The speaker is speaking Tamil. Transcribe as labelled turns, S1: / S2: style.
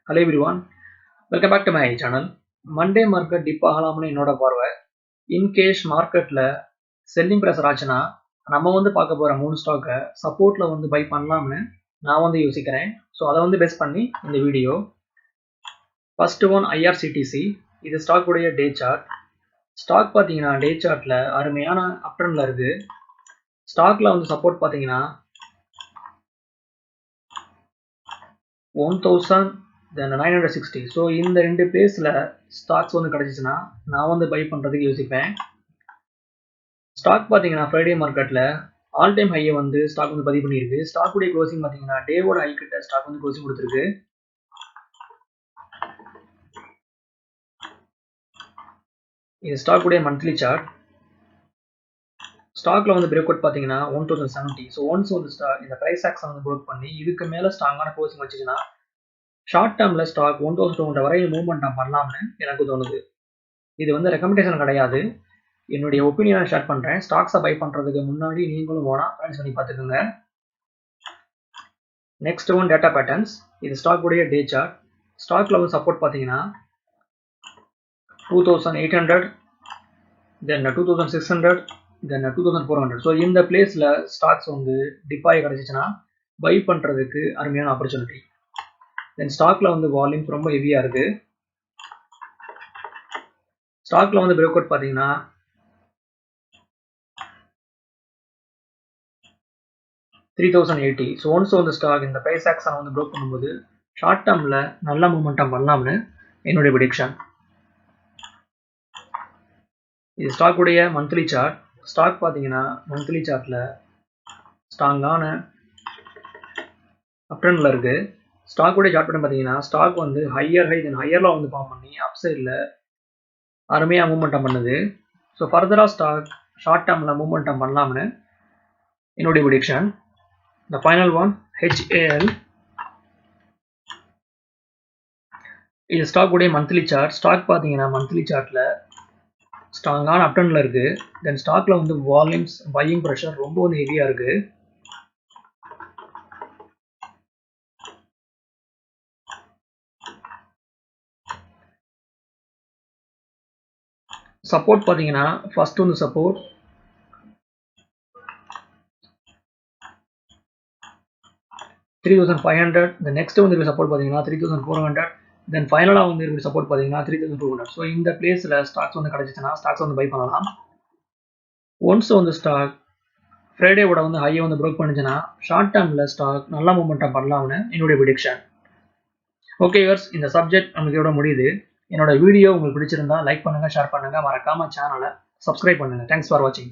S1: Hello everyone, welcome back to my channel. Monday market dip ஆகலாம்னு என்னோட பார்வை. In case marketல selling pressure ஆச்சுன்னா நம்ம பார்க்க போற மூணு ஸ்டாக்கை சப்போர்ட்ல பை பண்ணலாம்னு நான் யோசிக்கிறேன். ஸோ அதை பேஸ் பண்ணி இந்த வீடியோ. First one IRCTC. இது ஸ்டாக் உடைய டே சார்ட். ஸ்டாக் பார்த்தீங்கன்னா டே சார்ட்ல அருமையான அப் ட்ரெண்ட்ல இருக்கு. ஸ்டாக்ல சப்போர்ட் பார்த்தீங்கன்னா 1000 then 960. ஸோ இந்த ரெண்டு பிளேஸில் ஸ்டாக்ஸ் கிடச்சிச்சுன்னா நான் பை பண்ணுறதுக்கு யோசிப்பேன். ஸ்டாக் பார்த்தீங்கன்னா ஃப்ரைடே மார்க்கெட்டில் ஆல் டைம் ஹையை ஸ்டாக் பதிவு பண்ணியிருக்கு. ஸ்டாக்குடைய க்ளோசிங் பார்த்தீங்கன்னா டேவோட ஹை கிட்ட ஸ்டாக் க்ளோசிங் கொடுத்துருக்கு. இது ஸ்டாக்குடைய மந்த்லி சார்ட். ஸ்டாக்ல பிரேக் அவுட் பார்த்தீங்கன்னா 1070. ஸோ ஒன்ஸ் இந்த ப்ரைஸ் ஆக்ஷன் ப்ரோக் பண்ணி இதுக்கு மேலே ஸ்ட்ராங்கான க்ளோசிங் வச்சுச்சுன்னா ஷார்ட் டேர்மில் ஸ்டாக் 1200 வரையும் மூவ்மெண்ட் பண்ணலாம்னு எனக்கு தோணுது. இது ரெக்கமெண்டேஷன் கிடையாது, என்னுடைய ஒப்பீனியனை ஷேர் பண்ணுறேன். ஸ்டாக்ஸை பை பண்ணுறதுக்கு முன்னாடி நீங்களும் ஓனாக ப்ராக்டிஸ் பண்ணி பார்த்துக்கோங்க. Next one data patterns. இது ஸ்டாக் உடைய டே சார்ட். ஸ்டாக்ல சப்போர்ட் பார்த்தீங்கன்னா 2800, தென் 2600, தென் 2400. ஸோ இந்த பிளேஸில் ஸ்டாக்ஸ் டிப்பாய் கிடச்சிச்சுன்னா பை பண்ணுறதுக்கு அருமையான ஆப்பர்ச்சுனிட்டி. தென் ஸ்டாக்ல வால்யூம்ஸ் ரொம்ப ஹெவியா இருக்கு. ஸ்டாக்ல பிரேக் அவுட் பார்த்தீங்கன்னா 3080. ஸோ ஒன்ஸ் ஸ்டாக் இந்த பிரைஸ் ஆக்ஷன் ப்ரோக் பண்ணும்போது ஷார்ட் டேர்ம்ல நல்ல மூமெண்டம் பண்ணலாம்னு என்னுடைய ப்ரெடிக்ஷன். இது ஸ்டாக் உடைய மந்த்லி சார்ட். ஸ்டாக் பார்த்தீங்கன்னா மந்த்லி சார்ட்ல ஸ்ட்ராங்கான அப் ட்ரெண்ட்ல இருக்கு. ஸ்டாக் உடைய சார்ட் பண்ணி பார்த்தீங்கன்னா ஸ்டாக் ஹையர் ஹை தென் ஹையர்ல ஃபார்ம் பண்ணி அப் சைடில் அருமையாக மூவ்மெண்டம் பண்ணுது. ஸோ ஃபர்தராக ஸ்டாக் ஷார்ட் டேர்மில் மூவ்மெண்டம் பண்ணலாம்னு என்னுடைய ப்ரெடிக்ஷன். இந்த ஃபைனல் ஒன் HAL. இது ஸ்டாக் உடைய மந்த்லி சார்ட். ஸ்டாக் பார்த்தீங்கன்னா மந்த்லி சார்ட்ல ஸ்ட்ராங்கான அப் ட்ரெண்ட்ல இருக்கு. தென் ஸ்டாக்ல வால்யூம்ஸ் பையிங் ப்ரெஷர் ரொம்ப ஹெவியா இருக்கு. சப்போர்ட் பார்த்தீங்கன்னா first support 3500. the next support பார்த்தீங்கன்னா 3400. தென் ஃபைனலாக சப்போர்ட் பார்த்தீங்கன்னா 3200. ஸோ இந்த பிளேஸில் ஸ்டாக்ஸ் கிடச்சிச்சுன்னா ஸ்டாக்ஸ் பை பண்ணலாம். ஒன்ஸ் ஸ்டாக் ஃப்ரைடேவோட ஹையை ப்ரோக் பண்ணுச்சுன்னா ஷார்ட் டேர்மில் ஸ்டாக் நல்ல மூவ்மெண்ட்டாக பண்ணலாம்னு என்னுடைய ப்ரெடிக்ஷன். ஓகே வியூவர்ஸ், இந்த சப்ஜெக்ட் நமக்கு இதோட முடியுது. என்னோட வீடியோ உங்களுக்கு பிடிச்சிருந்தா லைக் பண்ணுங்க, ஷேர் பண்ணுங்க, மறக்காம சேனலை சப்ஸ்கிரைப் பண்ணுங்க. தேங்க்ஸ் ஃபார் வாட்சிங்.